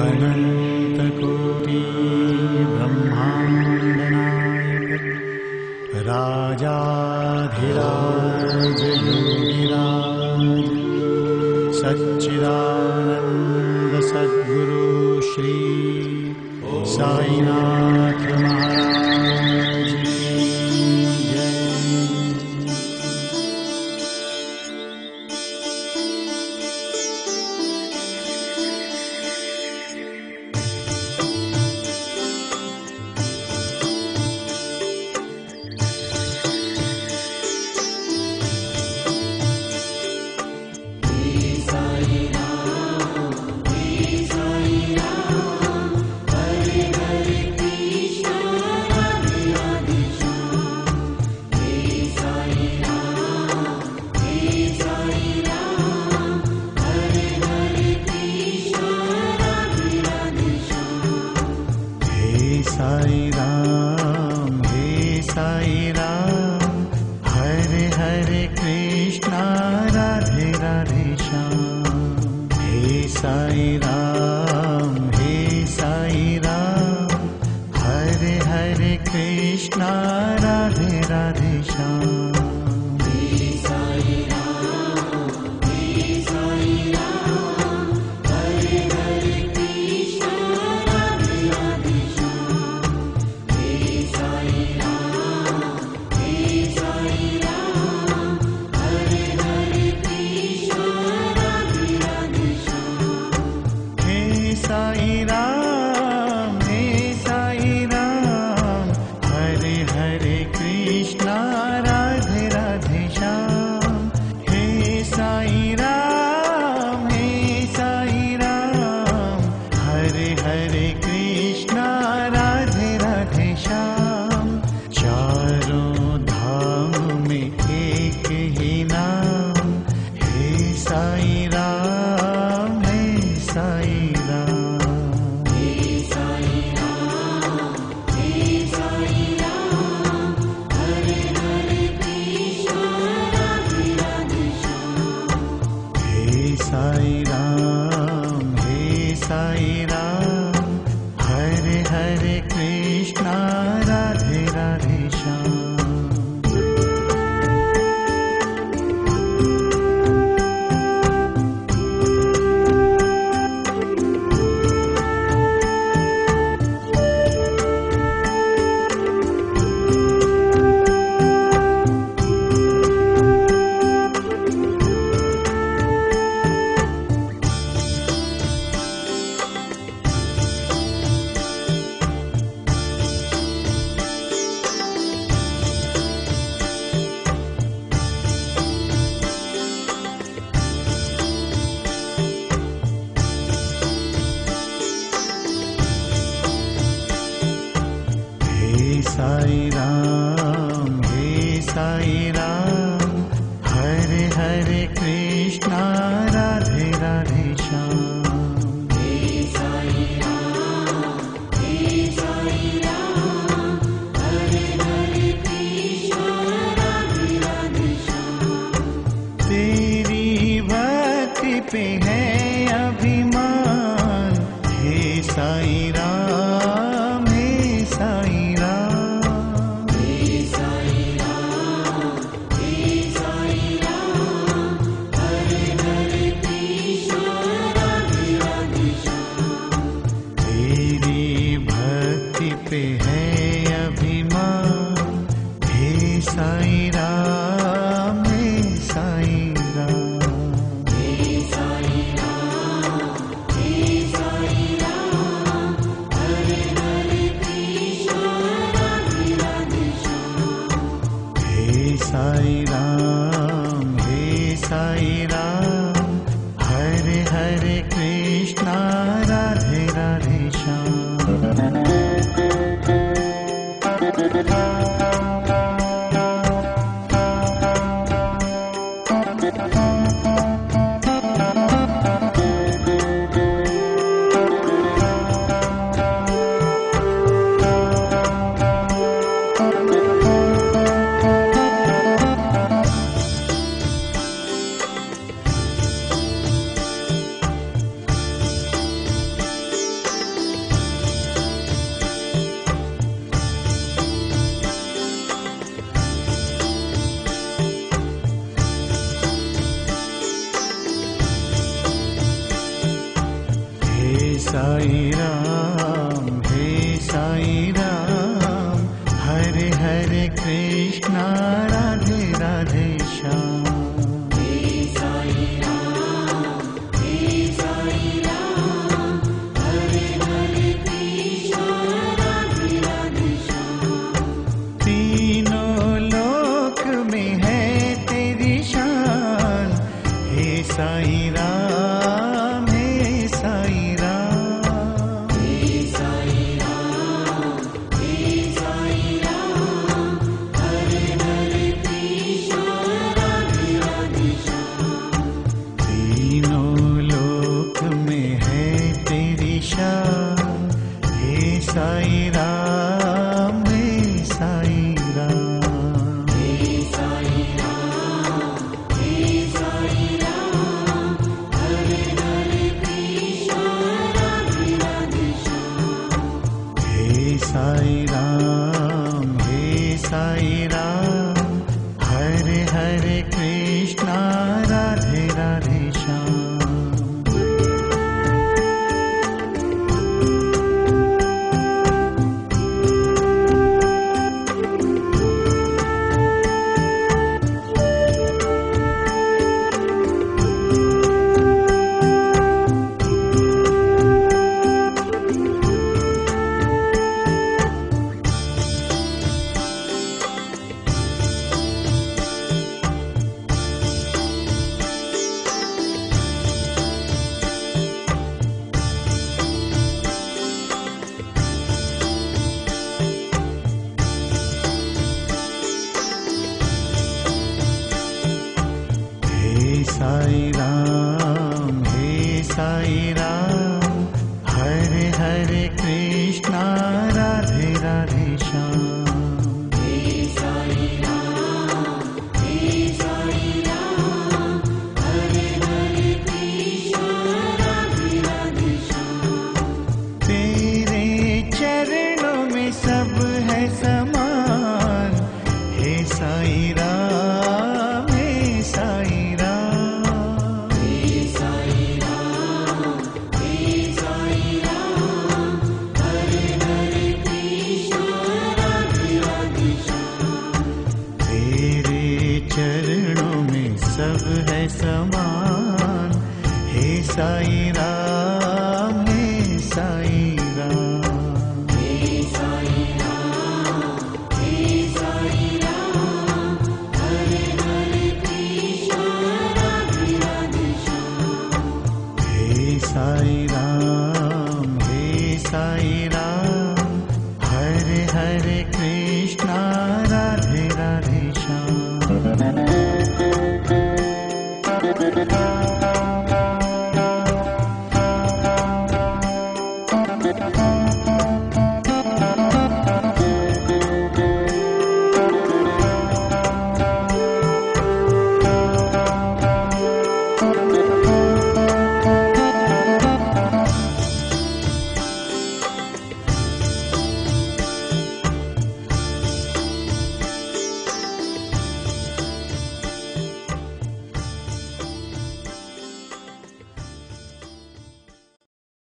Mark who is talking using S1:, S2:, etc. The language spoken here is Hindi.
S1: अनंतकोटि ब्रह्मांडनायक राजाधिराज योगिराज सच्चिदानंद सद्गुरु श्री साईनाथ महाराज की जय। साई राम हरे हरे कृष्णा राधे राधे श्याम तीनों लोक में है तेरी शान हे साई राम हे साई राम तीनों लोक में है तेरी शान हे साई राम हे साई साई राम हरे हरे कृष्णा राधे राधे श्याम हे साई राम हरे हरे कृष्णा राधे राधे श्याम तेरे चरणों में सब है समान हे साई राम हे साई चरणों में सब है समान हे साई राम हे साई राम हे साई राम हरे हरे कृष्णा राधे राधे श्याम हे साई राम हरे हरे कृष्णा राधे राधे श्याम